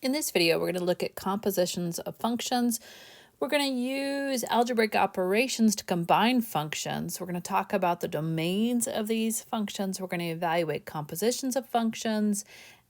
In this video, we're going to look at compositions of functions. We're going to use algebraic operations to combine functions. We're going to talk about the domains of these functions. We're going to evaluate compositions of functions.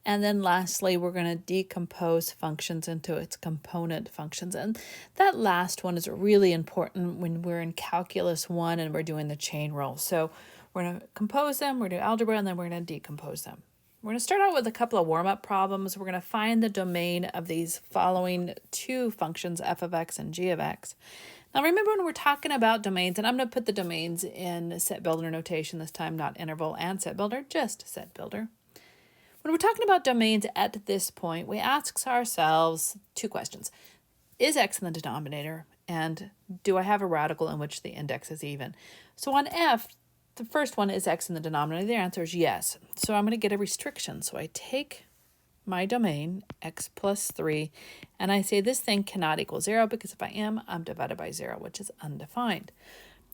And then lastly, we're going to decompose functions into its component functions. And that last one is really important when we're in Calculus 1 and we're doing the chain rule. So we're going to compose them, we're going to do algebra, and then we're going to decompose them. We're going to start out with a couple of warm-up problems. We're going to find the domain of these following two functions, f of x and g of x. Now remember, when we're talking about domains, and I'm going to put the domains in set builder notation this time, not interval and set builder, just set builder. When we're talking about domains at this point, we ask ourselves two questions. Is x in the denominator? And do I have a radical in which the index is even? So on f, the first one is x in the denominator. The answer is yes. So I'm going to get a restriction. So I take my domain, x plus 3, and I say this thing cannot equal 0 because if I am, I'm divided by 0, which is undefined.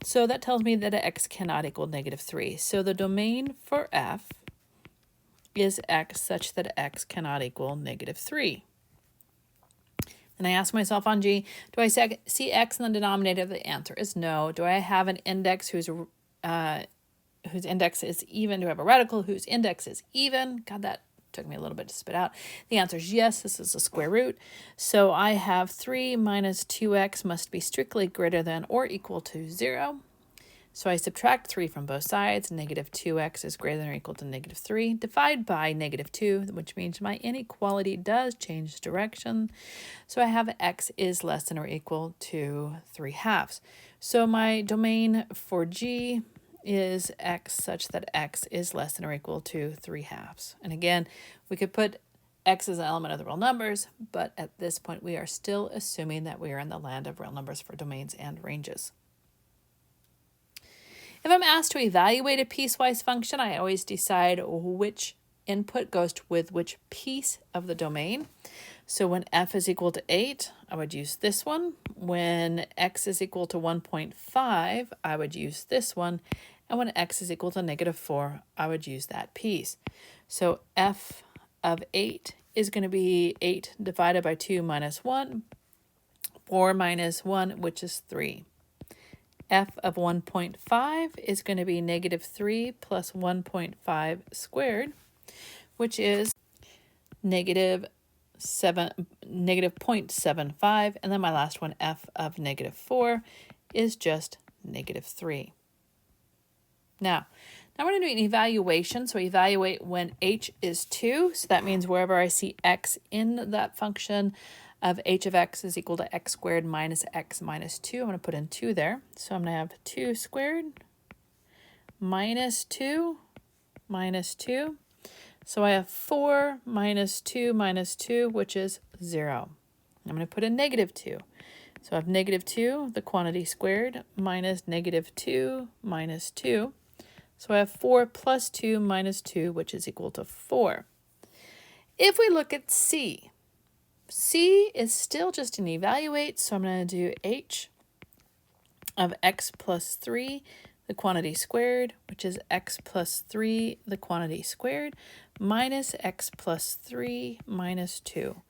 So that tells me that x cannot equal negative 3. So the domain for f is x such that x cannot equal negative 3. And I ask myself on g, do I see x in the denominator? The answer is no. Do I have an index whose index is even? Do I have a radical whose index is even? God, that took me a little bit to spit out. The answer is yes, this is a square root. So I have 3 minus 2x must be strictly greater than or equal to 0. So I subtract 3 from both sides. Negative 2x is greater than or equal to negative 3. Divide by negative 2, which means my inequality does change direction. So I have x is less than or equal to 3/2. So my domain for g is x such that x is less than or equal to 3/2. And again, we could put x as an element of the real numbers, but at this point we are still assuming that we are in the land of real numbers for domains and ranges. If I'm asked to evaluate a piecewise function, I always decide which input goes with which piece of the domain. So when f is equal to 8, I would use this one. When x is equal to 1.5, I would use this one. And when x is equal to negative 4, I would use that piece. So f of 8 is going to be 8 divided by 2 minus 1, 4 minus 1, which is 3. F of 1.5 is going to be negative 3 plus 1.5 squared, which is negative 0.75. And then my last one, f of negative 4, is just negative 3. Now we're going to do an evaluation. So evaluate when h is 2. So that means wherever I see x in that function of h of x is equal to x squared minus x minus 2. I'm going to put in 2 there. So I'm going to have 2 squared minus 2 minus 2. So I have 4 minus 2, which is 0. I'm going to put in negative 2. So I have negative 2, the quantity squared, minus negative 2 minus 2. So I have 4 plus 2 minus 2, which is equal to 4. If we look at c, c is still just an evaluate, so I'm going to do h of x plus 3, the quantity squared, which is x plus 3, the quantity squared, minus x plus 3 minus 2.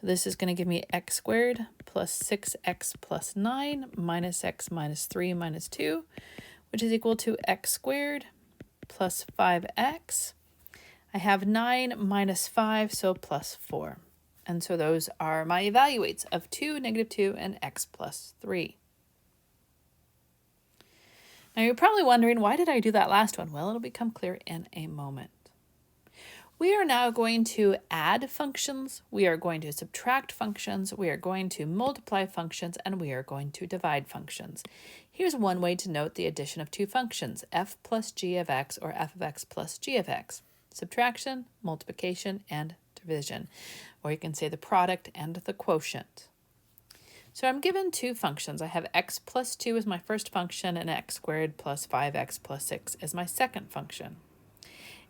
So this is going to give me x squared plus 6x plus 9 minus x minus 3 minus 2, which is equal to x squared plus 5x. I have 9 minus 5, so plus 4. And so those are my evaluates of 2, negative 2, and x plus 3. Now you're probably wondering, why did I do that last one? Well, it'll become clear in a moment. We are now going to add functions, we are going to subtract functions, we are going to multiply functions, and we are going to divide functions. Here's one way to note the addition of two functions, f plus g of x or f of x plus g of x. Subtraction, multiplication, and division. Or you can say the product and the quotient. So I'm given two functions. I have x plus 2 as my first function and x squared plus 5x plus 6 as my second function.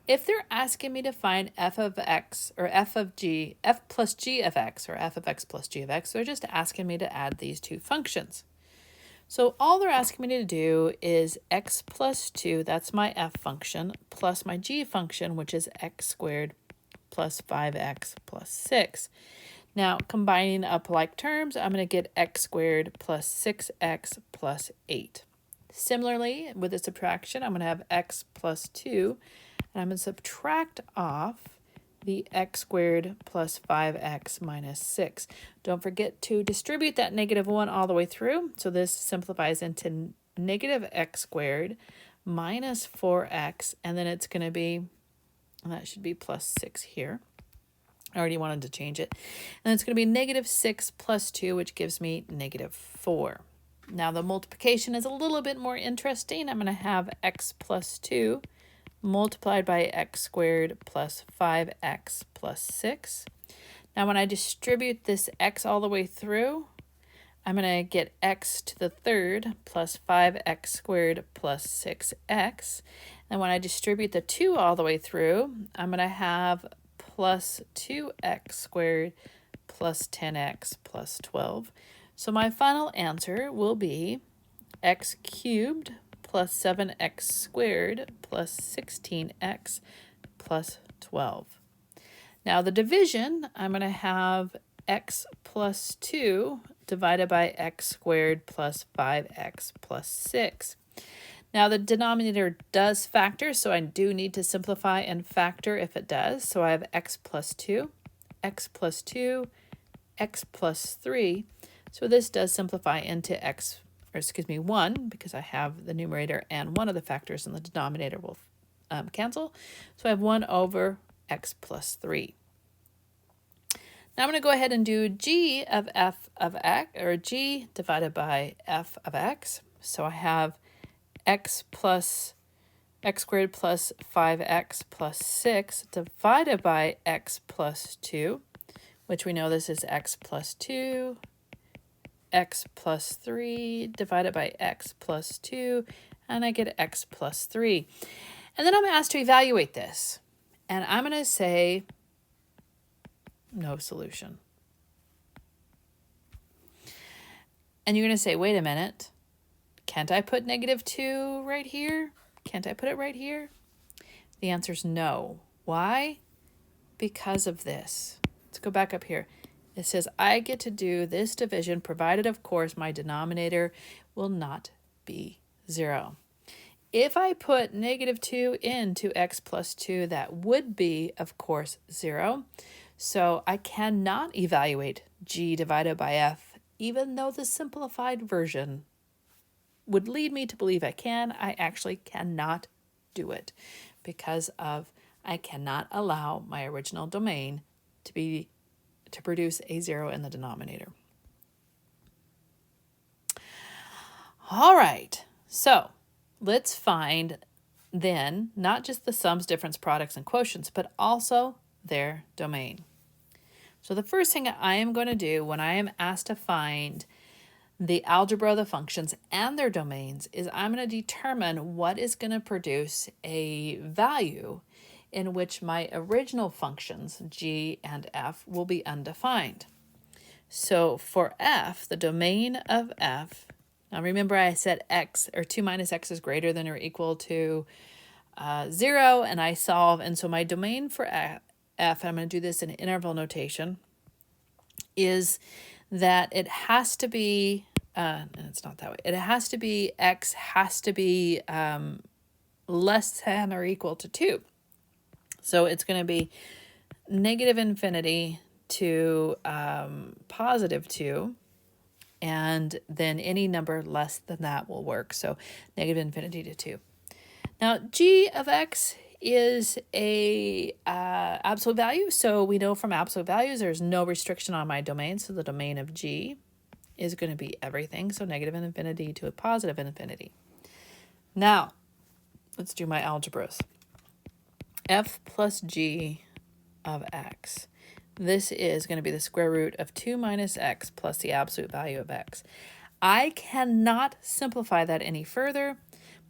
If they're asking me to find f of x or f of g, f plus g of x or f of x plus g of x, they're just asking me to add these two functions. So all they're asking me to do is x plus 2, that's my f function, plus my g function, which is x squared plus 5x plus 6. Now, combining up like terms, I'm going to get x squared plus 6x plus 8. Similarly, with the subtraction, I'm going to have x plus 2, and I'm going to subtract off the x squared plus 5x minus 6. Don't forget to distribute that -1 all the way through. So this simplifies into negative x squared minus 4x, and then it's going to be, and that should be plus 6 here. I already wanted to change it. And it's going to be -6 plus 2, which gives me -4. Now the multiplication is a little bit more interesting. I'm going to have x plus 2 multiplied by x squared plus 5x plus 6. Now when I distribute this x all the way through, I'm going to get x to the third plus 5x squared plus 6x. And when I distribute the 2 all the way through, I'm going to have plus 2x squared plus 10x plus 12. So my final answer will be x cubed plus 7x squared plus 16x plus 12. Now the division, I'm going to have x plus 2 divided by x squared plus 5x plus 6. Now the denominator does factor, so I do need to simplify and factor if it does. So I have x plus 2, x plus 2, x plus 3. So this does simplify into x, or excuse me, 1, because I have the numerator and one of the factors in the denominator will cancel. So I have 1 over x plus 3. Now I'm going to go ahead and do g of f of x, or g divided by f of x. So I have x squared plus 5x plus 6 divided by x plus 2, which we know this is x plus 2, x plus 3 divided by x plus 2, and I get x plus 3. And then I'm asked to evaluate this, and I'm going to say no solution. And you're going to say, wait a minute, can't I put -2 right here? Can't I put it right here? The answer is no. Why? Because of this. Let's go back up here. It says I get to do this division, provided, of course, my denominator will not be 0. If I put -2 into x plus 2, that would be, of course, 0. So I cannot evaluate g divided by f, even though the simplified version would lead me to believe I can. I actually cannot do it because of I cannot allow my original domain to produce a 0 in the denominator. All right, so let's find then not just the sums, difference, products, and quotients, but also their domain. So the first thing I am going to do when I am asked to find the algebra of the functions and their domains is I'm going to determine what is going to produce a value in which my original functions, g and f, will be undefined. So for f, the domain of f, now remember I said x, or 2 minus x is greater than or equal to 0, and I solve, and so my domain for f, and I'm going to do this in interval notation, is that it has to be, and it's not that way, it has to be, x has to be less than or equal to 2. So it's going to be -infinity to +2, and then any number less than that will work. So -infinity to 2. Now, g of x is a absolute value. So we know from absolute values there's no restriction on my domain. So the domain of g is going to be everything. So -infinity to a +infinity. Now, let's do my algebras. F plus g of x. This is going to be the square root of 2 minus x plus the absolute value of x. I cannot simplify that any further.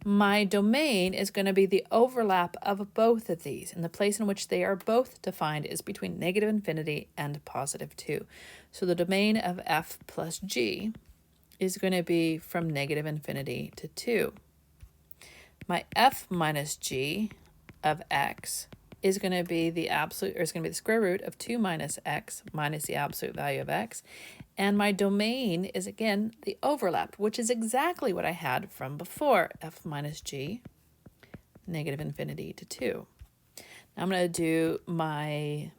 My domain is going to be the overlap of both of these, and the place in which they are both defined is between -infinity and +2. So the domain of f plus g is going to be from -infinity to 2. My f minus g of x is going to be the absolute, or is going to be the square root of 2 minus x minus the absolute value of x. And my domain is, again, the overlap, which is exactly what I had from before, f minus g, negative infinity to 2. Now I'm going to do my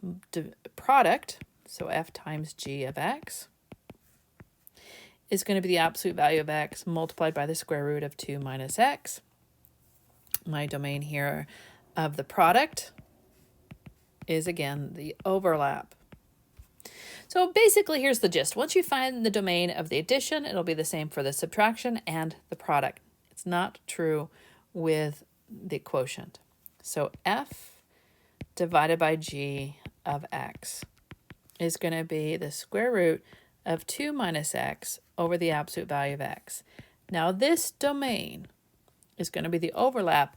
product, so f times g of x is going to be the absolute value of x multiplied by the square root of 2 minus x. My domain here of the product is, again, the overlap. So basically, here's the gist. Once you find the domain of the addition, it'll be the same for the subtraction and the product. It's not true with the quotient. So f divided by g of x is going to be the square root of 2 minus x over the absolute value of x. Now this domain is going to be the overlap,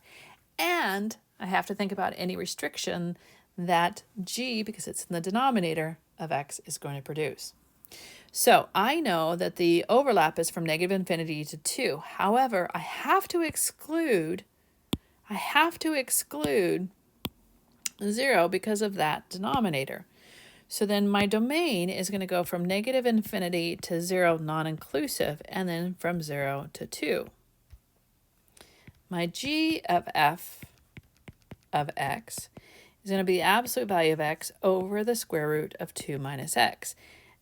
and I have to think about any restriction that g, because it's in the denominator of x, is going to produce. So I know that the overlap is from negative infinity to 2. However, I have to exclude 0 because of that denominator. So then my domain is going to go from negative infinity to 0 non-inclusive, and then from 0 to 2. My g of f of x is going to be the absolute value of x over the square root of 2 minus x.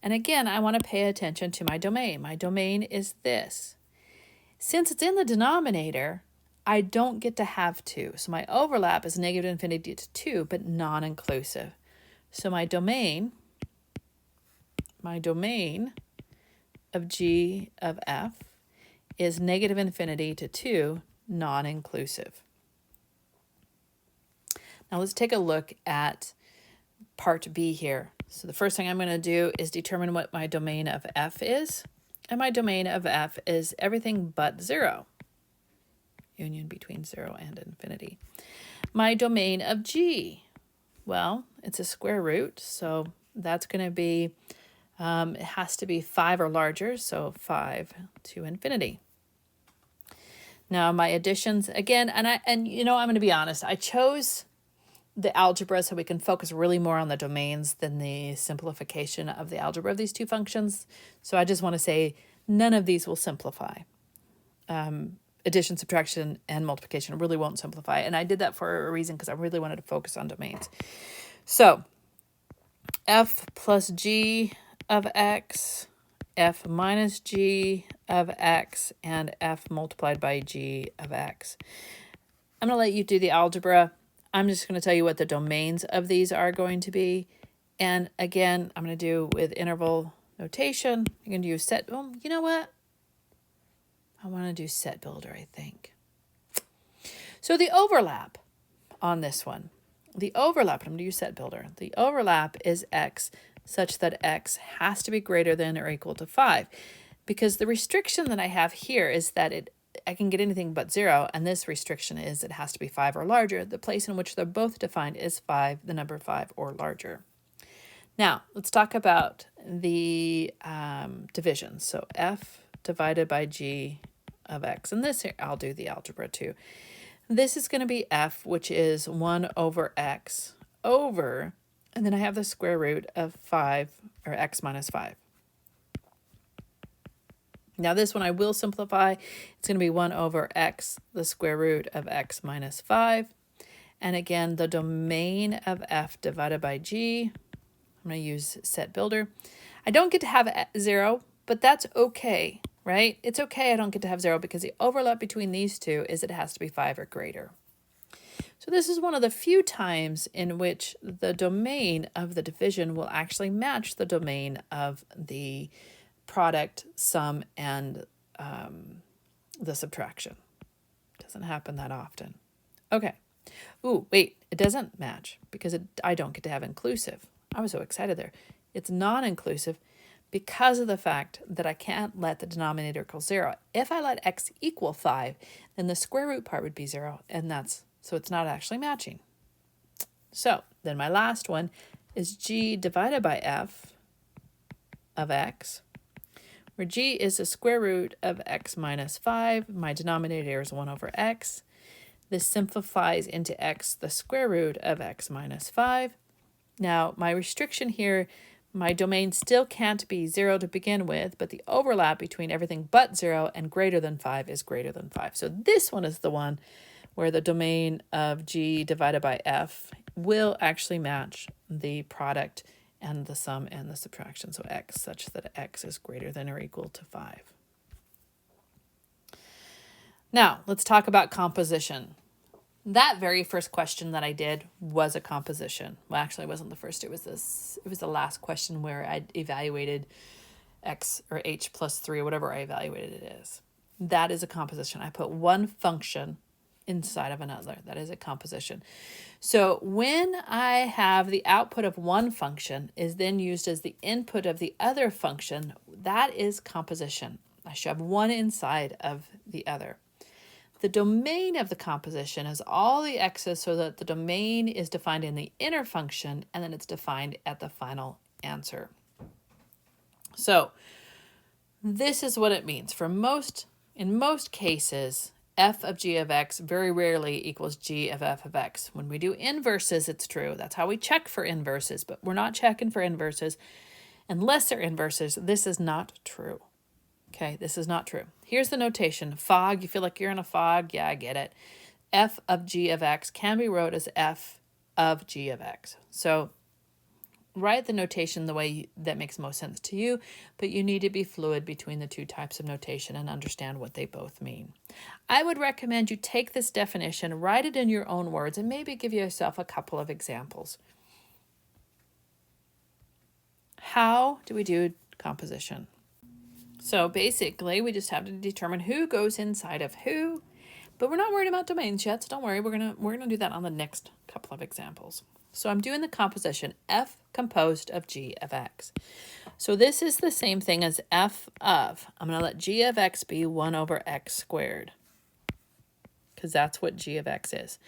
And again, I want to pay attention to my domain. My domain is this. Since it's in the denominator, I don't get to have 2. So my overlap is negative infinity to 2, but non-inclusive. So my domain of g of f is negative infinity to 2, non-inclusive. Now let's take a look at part B here. So the first thing I'm going to do is determine what my domain of f is. And my domain of f is everything but 0. Union between 0 and infinity. My domain of g, well, it's a square root, so that's going to be, it has to be 5 or larger, so 5 to infinity. Now my additions, again, and you know, I'm going to be honest, I chose the algebra so we can focus really more on the domains than the simplification of the algebra of these two functions. So I just want to say none of these will simplify. Addition, subtraction, and multiplication really won't simplify. And I did that for a reason, because I really wanted to focus on domains. So f plus g of x, f minus g of x, and f multiplied by g of x. I'm going to let you do the algebra. I'm just going to tell you what the domains of these are going to be. And again, I'm going to do with interval notation. You're going to use set. Oh, you know what? I want to do set builder, I think. So the overlap on this one, I'm going to use set builder. The overlap is x such that x has to be greater than or equal to 5. Because the restriction that I have here is that I can get anything but 0, and this restriction is it has to be 5 or larger. The place in which they're both defined is 5, the number 5 or larger. Now, let's talk about the division. So f divided by g of x. And this here, I'll do the algebra too. This is going to be f, which is 1 over x over, and then I have the square root of 5, or x minus 5. Now this one I will simplify. It's going to be 1 over x, the square root of x minus 5. And again, the domain of f divided by g, I'm going to use set builder. I don't get to have 0, but that's okay, right? It's okay I don't get to have 0 because the overlap between these two is it has to be 5 or greater. So this is one of the few times in which the domain of the division will actually match the domain of the product, sum, and the subtraction. Doesn't happen that often. Okay. Ooh, wait, it doesn't match because I don't get to have inclusive. I was so excited there. It's non-inclusive because of the fact that I can't let the denominator equal 0. If I let x equal 5, then the square root part would be 0, and so it's not actually matching. So then my last one is g divided by f of x, where g is the square root of x minus 5. My denominator is 1 over x. This simplifies into x the square root of x minus 5. Now, my restriction here, my domain still can't be 0 to begin with, but the overlap between everything but 0 and greater than 5 is greater than 5. So this one is the one where the domain of g divided by f will actually match the product and the sum and the subtraction. So x such that x is greater than or equal to 5. Now, let's talk about composition. That very first question that I did was a composition. Well, actually, it wasn't the first. It was the last question where I evaluated x or h plus 3 or whatever I evaluated it as. That is a composition. I put one function inside of another. That is a composition. So when I have the output of one function is then used as the input of the other function, that is composition. I shove one inside of the other. The domain of the composition is all the x's so that the domain is defined in the inner function and then it's defined at the final answer. So this is what it means. In most cases, f of g of x very rarely equals g of f of x. When we do inverses, it's true. That's how we check for inverses, but we're not checking for inverses unless they're inverses. This is not true. Okay, this is not true. Here's the notation. Fog, you feel like you're in a fog? Yeah, I get it. F of g of x can be wrote as f of g of x. So write the notation the way that makes most sense to you, but you need to be fluid between the two types of notation and understand what they both mean. I would recommend you take this definition, write it in your own words, and maybe give yourself a couple of examples. How do we do composition? So basically, we just have to determine who goes inside of who, but we're not worried about domains yet, so don't worry. We're gonna do that on the next couple of examples. So I'm doing the composition f composed of g of x. So this is the same thing as f of. I'm going to let g of x be 1 over x squared, because that's what g of x is.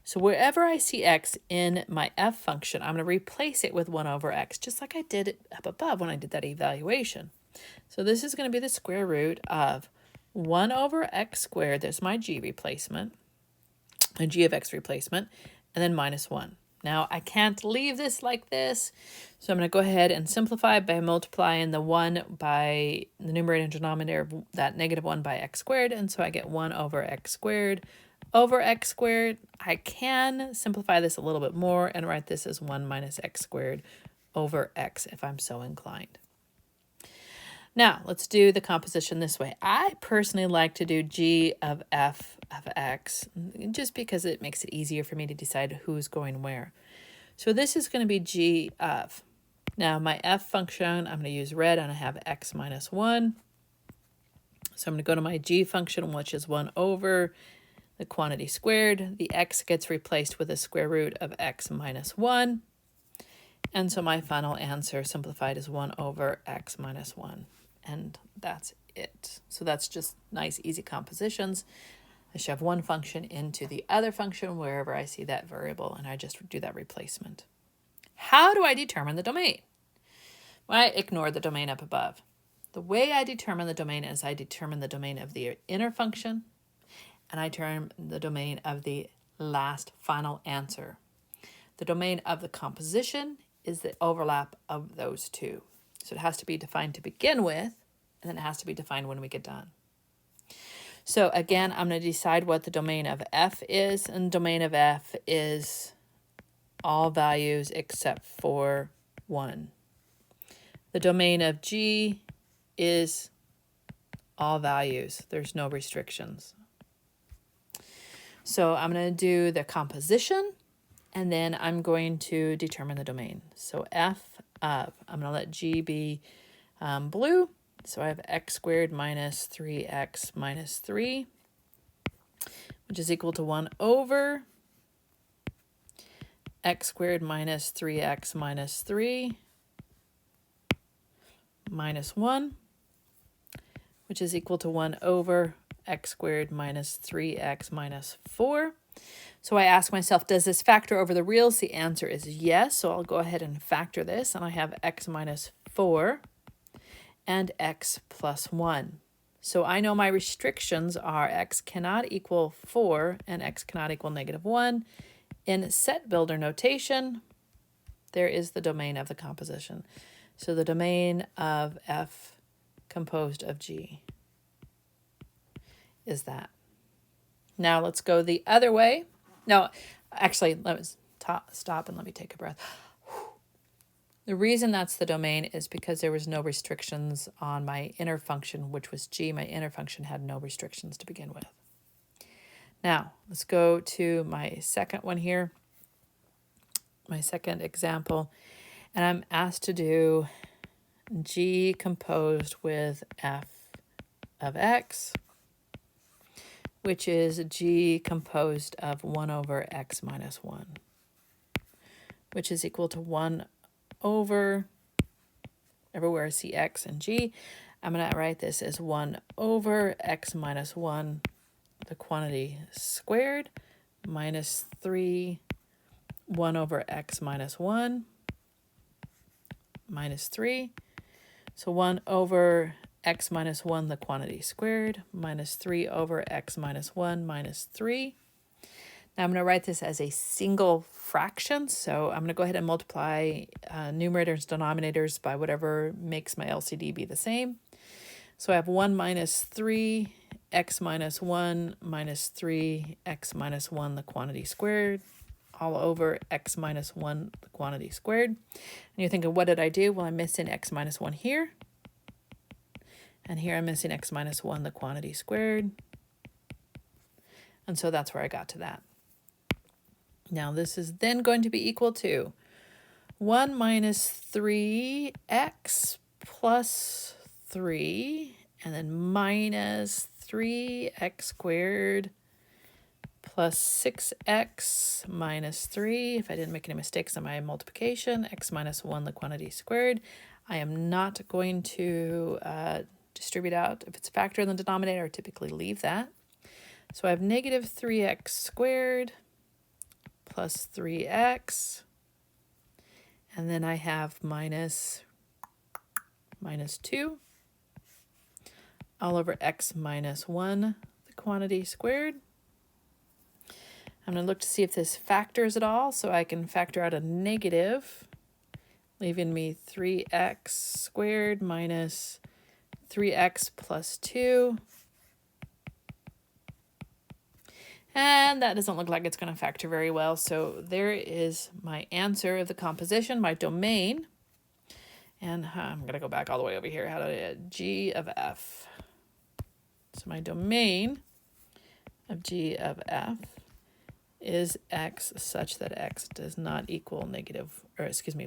So wherever I see x in my f function, I'm going to replace it with 1 over x, just like I did up above when I did that evaluation. So this is going to be the square root of 1 over x squared. There's my g replacement, a g of x replacement, and then minus 1. Now, I can't leave this like this, so I'm going to go ahead and simplify by multiplying the 1 by the numerator and denominator of that negative 1 by x squared, and so I get 1 over x squared over x squared. I can simplify this a little bit more and write this as 1 minus x squared over x if I'm so inclined. Now, let's do the composition this way. I personally like to do g of f of x, just because it makes it easier for me to decide who's going where. So this is going to be g of. Now, my f function, I'm going to use red, and I have x minus 1. So I'm going to go to my g function, which is 1 over the quantity squared. The x gets replaced with the square root of x minus 1. And so my final answer simplified is 1 over x minus 1. And that's it. So that's just nice, easy compositions. I shove one function into the other function wherever I see that variable, and I just do that replacement. How do I determine the domain? Well, I ignore the domain up above. The way I determine the domain is I determine the domain of the inner function, and I determine the domain of the last final answer. The domain of the composition is the overlap of those two. So it has to be defined to begin with, and then it has to be defined when we get done. So again, I'm going to decide what the domain of f is, and the domain of f is all values except for 1. The domain of g is all values. There's no restrictions. So I'm going to do the composition, and then I'm going to determine the domain. So f of, I'm going to let g be blue. So I have x squared minus 3x minus 3, which is equal to 1 over x squared minus 3x minus 3 minus 1, which is equal to 1 over x squared minus 3x minus 4. So I ask myself, does this factor over the reals? The answer is yes. So I'll go ahead and factor this, and I have x minus 4 and x plus 1. So I know my restrictions are x cannot equal 4 and x cannot equal -1. In set builder notation, there is the domain of the composition. So the domain of f composed of g is that. Now let's go the other way. No, actually, let me stop and let me take a breath. The reason that's the domain is because there was no restrictions on my inner function, which was g. My inner function had no restrictions to begin with. Now, let's go to my second one here, my second example. And I'm asked to do g composed with f of x, which is g composed of 1 over x minus 1, which is equal to 1 over, everywhere I see x and g, I'm going to write this as 1 over x minus 1, the quantity squared, minus 3, 1 over x minus 1, minus 3. So 1 over x minus 1, the quantity squared, minus 3 over x minus 1, minus 3. Now I'm going to write this as a single fraction, so I'm going to go ahead and multiply numerators, denominators by whatever makes my LCD be the same. So I have 1 minus 3, x minus 1, minus 3, x minus 1, the quantity squared, all over x minus 1, the quantity squared. And you're thinking, what did I do? Well, I'm missing x minus 1 here. And here I'm missing x minus 1, the quantity squared. And so that's where I got to that. Now this is then going to be equal to 1 minus 3x plus 3, and then minus 3x squared plus 6x minus 3. If I didn't make any mistakes on my multiplication, x minus 1, the quantity squared. I am not going to distribute out. If it's a factor in the denominator, I typically leave that. So I have negative 3x squared plus 3x, and then I have minus 2 all over x minus 1, the quantity squared. I'm going to look to see if this factors at all, so I can factor out a negative, leaving me 3x squared minus 3x plus 2. And that doesn't look like it's going to factor very well. So there is my answer of the composition, my domain. And I'm going to go back all the way over here. How do I get g of f? So my domain of g of f is x such that x does not equal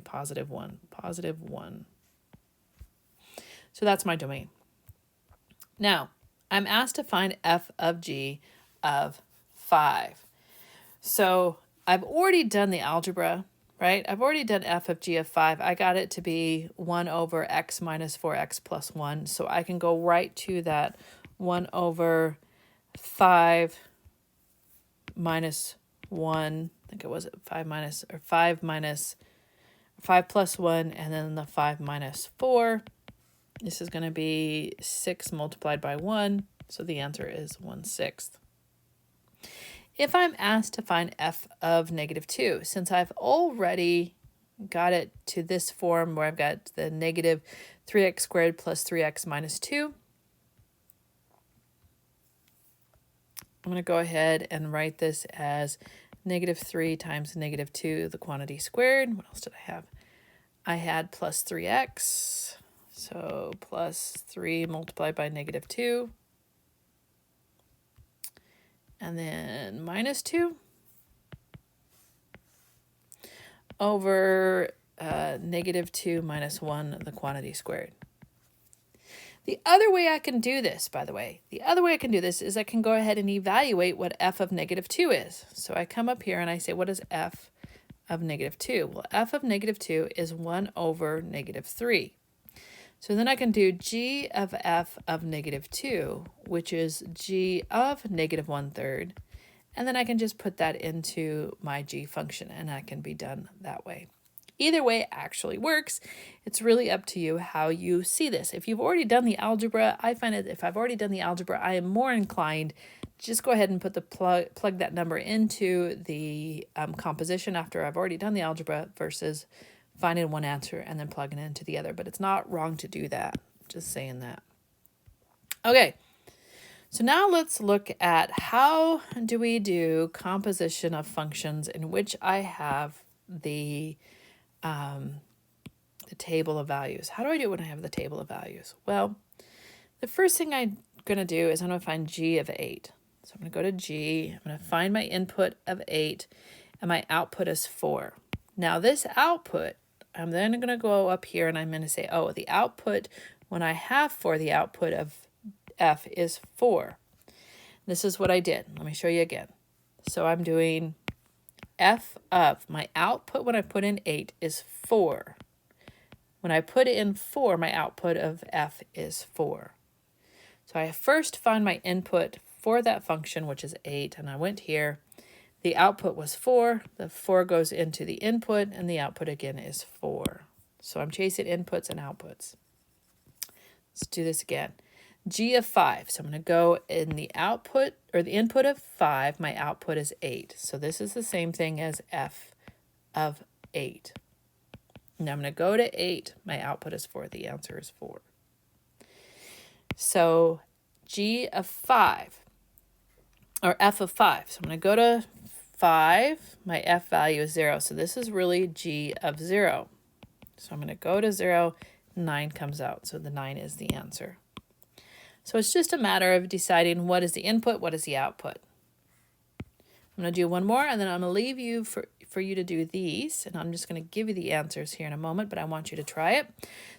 positive 1. Positive 1. So that's my domain. Now, I'm asked to find f of g of 5. So I've already done the algebra, right? I've already done f of g of 5. I got it to be 1 over x minus 4x plus 1. So I can go right to that 1 over 5 minus 1. I think it was 5 plus 1, and then the 5 minus 4. This is going to be 6 multiplied by 1. So the answer is 1/6. If I'm asked to find f of -2, since I've already got it to this form where I've got the negative 3x squared plus 3x minus 2, I'm going to go ahead and write this as -3 times -2, the quantity squared. What else did I have? I had plus 3x, so plus 3 multiplied by -2. And then minus 2 over -2 minus 1, the quantity squared. The other way I can do this, by the way, is I can go ahead and evaluate what f of -2 is. So I come up here and I say, what is f of -2? Well, f of -2 is 1 over -3. So then I can do g of f of -2, which is g of -1/3, and then I can just put that into my g function, and that can be done that way. Either way actually works. It's really up to you how you see this. If you've already done the algebra, I find that if I've already done the algebra, I am more inclined to just go ahead and put the plug that number into the composition after I've already done the algebra versus finding one answer and then plugging it into the other. But it's not wrong to do that. Just saying that. Okay. So now let's look at how do we do composition of functions in which I have the table of values. How do I do it when I have the table of values? Well, the first thing I'm going to do is I'm going to find g of 8. So I'm going to go to g, I'm going to find my input of 8, and my output is 4. Now this output, I'm then going to go up here and I'm going to say, oh, the output, when I have 4, the output of f is 4. This is what I did. Let me show you again. So I'm doing f of, my output when I put in 8 is 4. When I put in 4, my output of f is 4. So I first find my input for that function, which is 8, and I went here. The output was 4. The 4 goes into the input, and the output again is 4. So I'm chasing inputs and outputs. Let's do this again. G of 5. So I'm going to go in the output, or the input of 5, my output is 8. So this is the same thing as f of 8. Now I'm going to go to 8. My output is 4. The answer is 4. So g of 5, or f of 5. So I'm going to go to 5. My f value is 0. So this is really g of 0. So I'm going to go to 0. 9 comes out. So the 9 is the answer. So it's just a matter of deciding what is the input, what is the output. I'm going to do one more, and then I'm going to leave you for you to do these, and I'm just going to give you the answers here in a moment, but I want you to try it.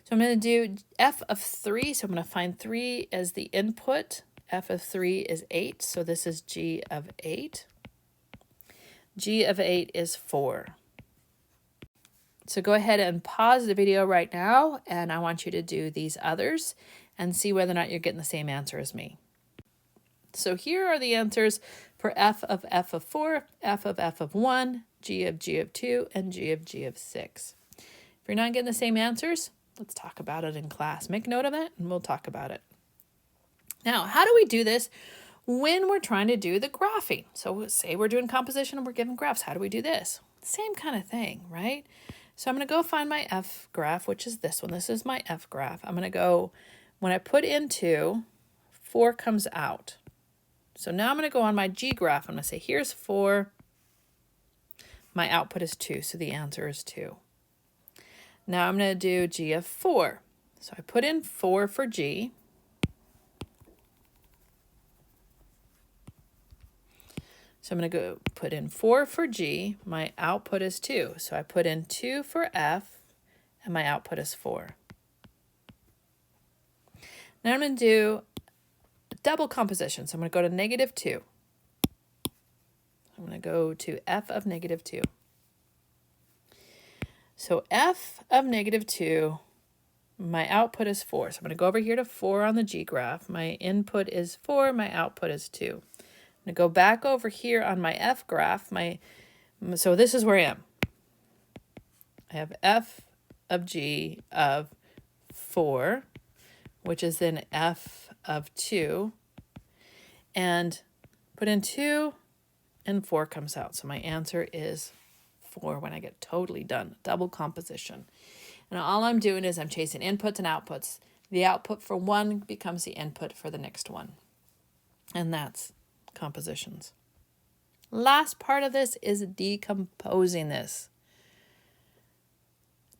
So I'm going to do f of 3, so I'm going to find 3 as the input. F of 3 is 8, so this is g of 8. G of 8 is 4. So go ahead and pause the video right now, and I want you to do these others and see whether or not you're getting the same answer as me. So here are the answers for f of 4, f of 1, g of 2, and g of 6. If you're not getting the same answers, let's talk about it in class. Make note of it, and we'll talk about it. Now, how do we do this when we're trying to do the graphing? So say we're doing composition and we're given graphs. How do we do this? Same kind of thing, right? So I'm going to go find my f graph, which is this one. This is my f graph. I'm going to go, when I put in 2, 4 comes out. So now I'm going to go on my g graph. I'm going to say, here's 4. My output is 2, so the answer is 2. Now I'm going to do g of 4. So I put in 4 for g. So I'm going to go put in 4 for g. My output is 2. So I put in 2 for f, and my output is 4. Now I'm going to do double composition. So I'm going to go to -2. I'm going to go to f of -2. So f of -2, my output is 4. So I'm going to go over here to 4 on the g graph. My input is 4. My output is 2. I'm going to go back over here on my f graph. So this is where I am. I have f of g of 4, which is then f of 2. And put in 2, and 4 comes out. So my answer is 4 when I get totally done. Double composition. And all I'm doing is I'm chasing inputs and outputs. The output for one becomes the input for the next one. And that's compositions. Last part of this is decomposing this.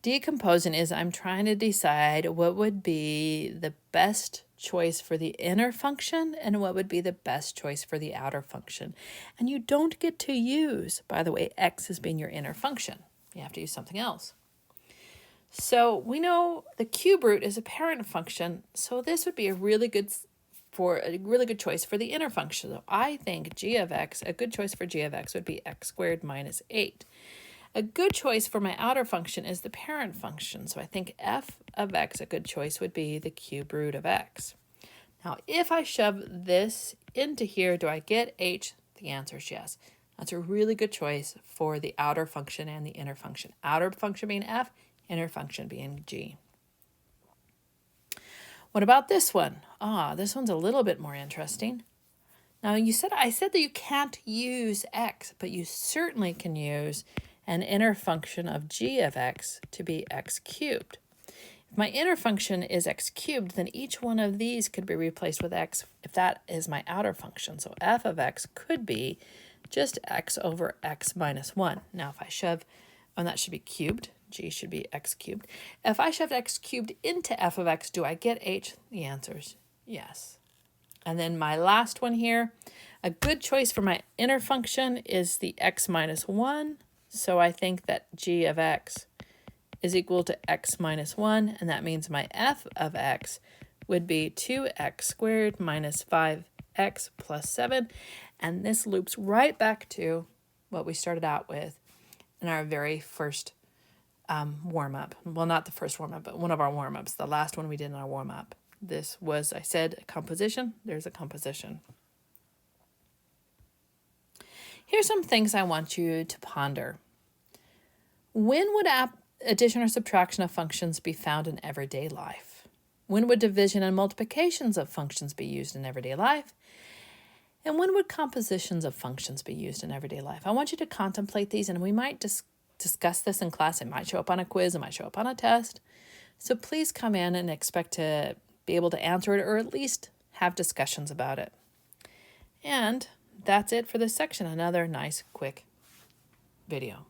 Decomposing is I'm trying to decide what would be the best choice for the inner function and what would be the best choice for the outer function. And you don't get to use, by the way, x as being your inner function. You have to use something else. So we know the cube root is a parent function, so this would be a really good choice for the inner function. So I think g of x, a good choice for g of x would be x squared minus 8. A good choice for my outer function is the parent function. So I think f of x, a good choice would be the cube root of x. Now, if I shove this into here, do I get h? The answer is yes. That's a really good choice for the outer function and the inner function. Outer function being f, inner function being g. What about this one? This one's a little bit more interesting. Now I said that you can't use x, but you certainly can use an inner function of g of x to be x cubed. If my inner function is x cubed, then each one of these could be replaced with x if that is my outer function. So f of x could be just x over x minus 1. Now if I shove, and that should be cubed, g should be x cubed. If I shoved x cubed into f of x, do I get h? The answer is yes. And then my last one here, a good choice for my inner function is the x minus 1. So I think that g of x is equal to x minus 1, and that means my f of x would be 2x squared minus 5x plus 7, and this loops right back to what we started out with in our very first warm-up. Well, not the first warm-up, but one of our warm-ups, the last one we did in our warm-up. This was, I said, a composition. There's a composition. Here's some things I want you to ponder. When would addition or subtraction of functions be found in everyday life? When would division and multiplications of functions be used in everyday life? And when would compositions of functions be used in everyday life? I want you to contemplate these, and we might discuss this in class. It might show up on a quiz, it might show up on a test. So please come in and expect to be able to answer it, or at least have discussions about it. And that's it for this section. Another nice, quick video.